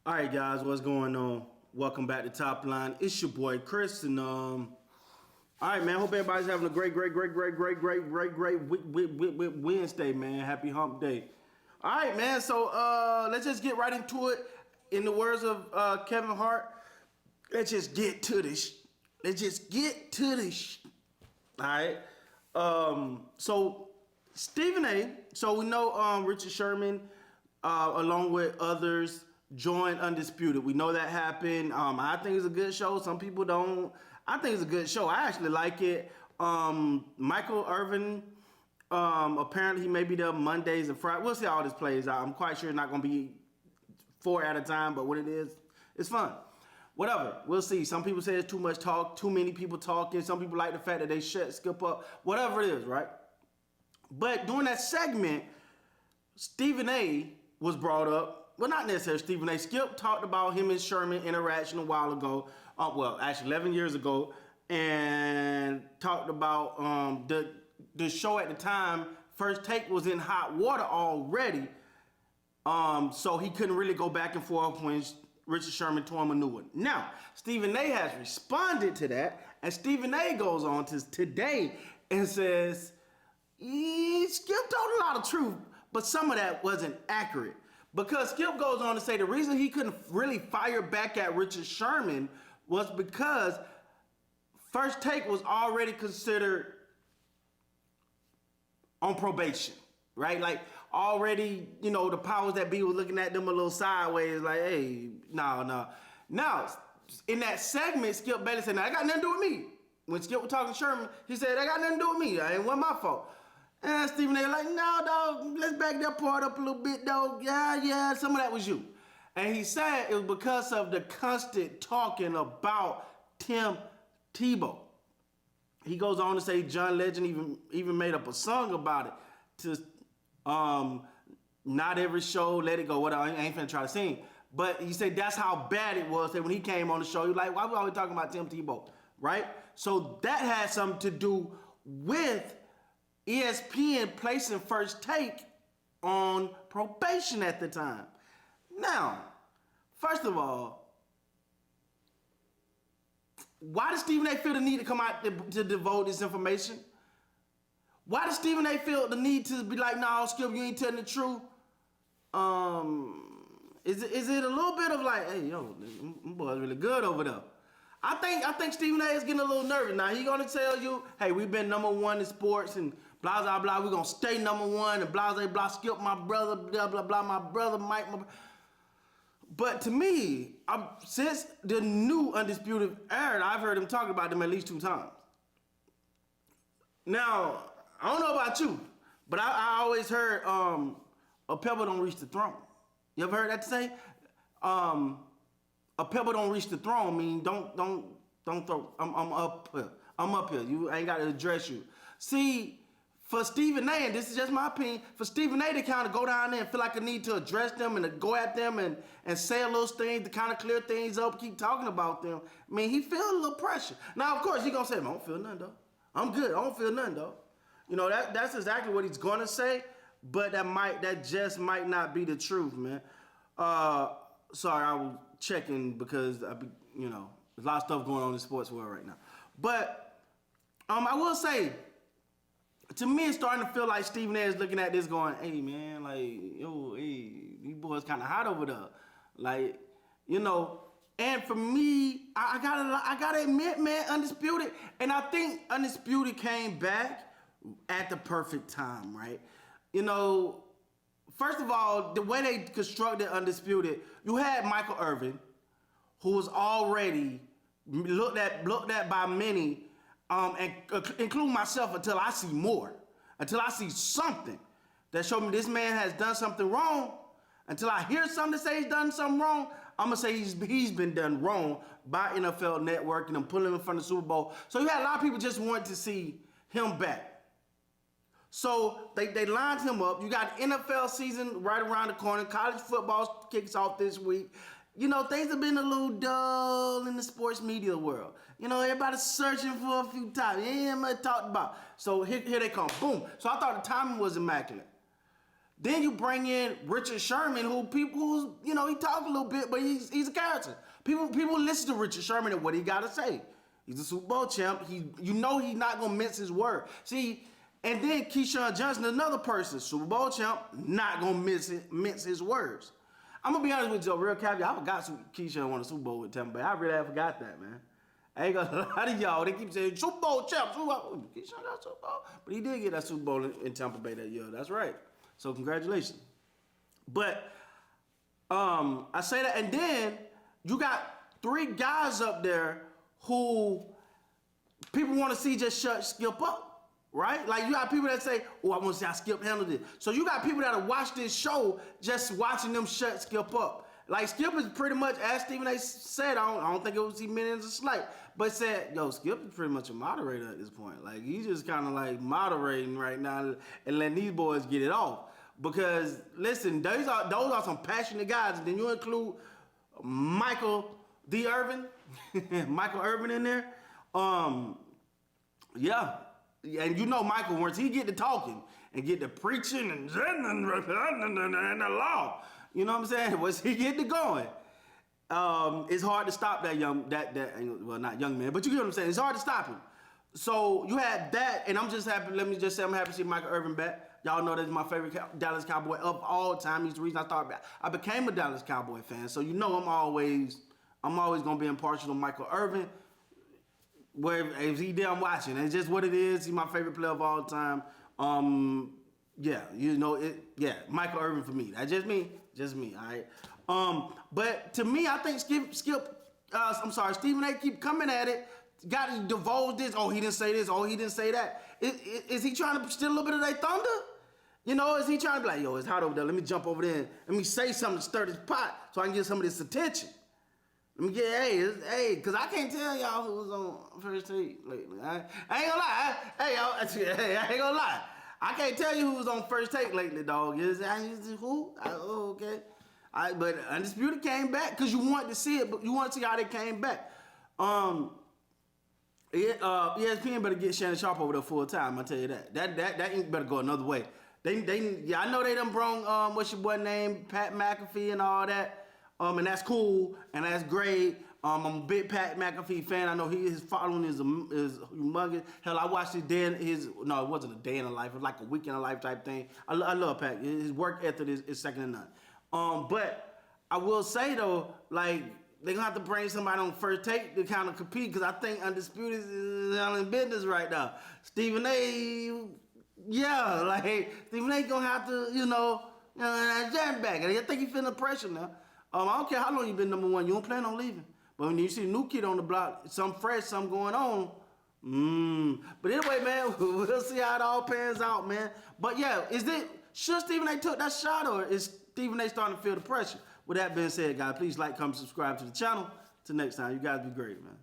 All right, guys, what's going on? Welcome back to Top Line. It's your boy Chris, and all right, man. Hope everybody's having a great Wednesday, man. Happy Hump Day. All right, man. So let's just get right into it. In the words of Kevin Hart, let's just get to this. Let's just get to this. All right. So Stephen A. So we know Richard Sherman, along with others, joined Undisputed. We know that happened. I think it's a good show. Some people don't. I think it's a good show. I actually like it. Michael Irvin, apparently he may be there Mondays and Fridays. We'll see how this plays out. I'm quite sure it's not going to be 4 at a time, but what it is, it's fun. Whatever. We'll see. Some people say it's too much talk, too many people talking. Some people like the fact that they skip up. Whatever it is, right? But during that segment, Stephen A. was brought up. Well, not necessarily Stephen A. Skip talked about him and Sherman interaction a while ago. Well, actually 11 years ago. And talked about the show at the time. First Take was in hot water already. So he couldn't really go back and forth when Richard Sherman tore him a new one. Now, Stephen A. has responded to that. And Stephen A. goes on to today and says, Skip told a lot of truth, but some of that wasn't accurate. Because Skip goes on to say the reason he couldn't really fire back at Richard Sherman was because First Take was already considered on probation, right? Like already, you know, the powers that be was looking at them a little sideways, like, hey, no. Now, in that segment, Skip Bayless said, now, that got nothing to do with me. When Skip was talking to Sherman, he said, that got nothing to do with me. It wasn't my fault. And Stephen A. like, no, dog, let's back that part up a little bit, dog. Yeah, some of that was you. And he said it was because of the constant talking about Tim Tebow. He goes on to say John Legend even made up a song about it to not every show, let it go. What I ain't finna try to sing. But he said that's how bad it was that when he came on the show, he was like, why we always talking about Tim Tebow, right? So that had something to do with ESPN placing First Take on probation at the time. Now, first of all, why does Stephen A. feel the need to come out to divulge this information? Why does Stephen A. feel the need to be like, no, Skip, you ain't telling the truth? Is it a little bit of like, hey, yo, them boys really good over there? I think Stephen A. is getting a little nervous. Now, he gonna tell you, hey, we've been #1 in sports and blah, blah, blah. We're gonna stay #1 and blah, blah, blah. Skip my brother, blah, blah, blah. My brother, Mike. But to me, since the new Undisputed aired, I've heard him talk about them at least 2 times. Now, I don't know about you, but I always heard a pebble don't reach the throne. You ever heard that say? A pebble don't reach the throne. I mean, don't throw. I'm up here. I'm up here. You ain't got to address you. See, for Stephen A., and this is just my opinion, for Stephen A. to kind of go down there and feel like a need to address them and to go at them and say a little things to kind of clear things up, keep talking about them. I mean, he feel a little pressure. Now, of course, he gonna say, I don't feel nothing though. I'm good. I don't feel nothing though. You know, that's exactly what he's gonna say, but that just might not be the truth, man. Sorry, I was checking because there's a lot of stuff going on in the sports world right now. But I will say, to me, it's starting to feel like Stephen A. is looking at this going, hey, man, like, yo, hey, these boys kind of hot over there. Like, you know, and for me, I gotta admit, man, Undisputed, and I think Undisputed came back at the perfect time, right? You know, first of all, the way they constructed Undisputed, you had Michael Irvin, who was already looked at by many, and including myself, until I see more, until I see something that showed me this man has done something wrong. Until I hear something that say he's done something wrong, I'm gonna say he's been done wrong by NFL Network and them pulling him in front of the Super Bowl. So you had a lot of people just wanting to see him back. So they lined him up. You got NFL season right around the corner. College football kicks off this week. You know, things have been a little dull in the sports media world. You know, everybody's searching for a few topics. Ain't much talked about. So here they come. Boom. So I thought the timing was immaculate. Then you bring in Richard Sherman, who people, you know, he talk a little bit, but he's a character. People listen to Richard Sherman and what he got to say. He's a Super Bowl champ. You know he's not gonna mince his word. See, and then Keyshawn Johnson, another person, Super Bowl champ, not gonna mince his words. I'm gonna be honest with you, real caveat. I forgot Keyshawn won a Super Bowl with Tampa Bay. I really forgot that, man. I ain't gonna lie to y'all. They keep saying Super Bowl champ, Super Bowl. Keyshawn got Super Bowl, but he did get that Super Bowl in Tampa Bay that year. That's right. So congratulations. But I say that, and then you got 3 guys up there who people want to see just shut Skip up, right? Like you got people that say, "Oh, I want to see how Skip handled it." So you got people that'll watch this show just watching them shut Skip up. Like Skip is pretty much, as Stephen A. said, I don't think it was he meant as a slight, but said, "Yo, Skip is pretty much a moderator at this point. Like he's just kind of like moderating right now and letting these boys get it off." Because listen, those are some passionate guys, and then you include Michael D. Irvin, Michael Irvin in there. Yeah, and you know Michael, once he get to talking and get to preaching and the law, you know what I'm saying? Once he get to going, it's hard to stop that well, not young man, but you get what I'm saying. It's hard to stop him. So you had that, and I'm just happy. Let me just say, I'm happy to see Michael Irvin back. Y'all know that's my favorite Dallas Cowboy of all time. He's the reason I became a Dallas Cowboy fan. So you know I'm always gonna be impartial to Michael Irvin. Where if he there, I'm watching. It's just what it is. He's my favorite player of all time. Yeah, you know it. Yeah, Michael Irvin for me. That's just me. All right. But to me, I think Stephen A. keep coming at it. Got to divulge this. Oh, he didn't say this. Oh, he didn't say that. Is he trying to steal a little bit of their thunder? You know, is he trying to be like, yo, it's hot over there. Let me jump over there and let me say something to stir this pot so I can get some of this attention. Let me get, hey, because I can't tell y'all who was on First Take lately. I ain't gonna lie. Hey, y'all, I ain't gonna lie. I can't tell you who was on First Take lately, dog. Who? Okay. But Undisputed came back because you want to see it, but you want to see how they came back. ESPN better get Shannon Sharp over there full time. I tell you that. That ink better go another way. Yeah, I know they done brung what's your boy name, Pat McAfee and all that. And that's cool and that's great. I'm a big Pat McAfee fan. I know his following is humongous. Hell, I watched it wasn't a day in a life. It was like a week in a life type thing. I love Pat. His work ethic is second to none. But I will say though, like, they're going to have to bring somebody on First Take to kind of compete because I think Undisputed is in business right now. Stephen A., yeah, like, Stephen A. going to have to, jam back. And I think he's feeling the pressure now. I don't care how long you've been number one. You don't plan on leaving. But when you see a new kid on the block, something fresh, something going on. But anyway, man, we'll see how it all pans out, man. But yeah, should Stephen A. took that shot or is Stephen A. starting to feel the pressure? With that being said, guys, please like, comment, subscribe to the channel. Till next time, you guys be great, man.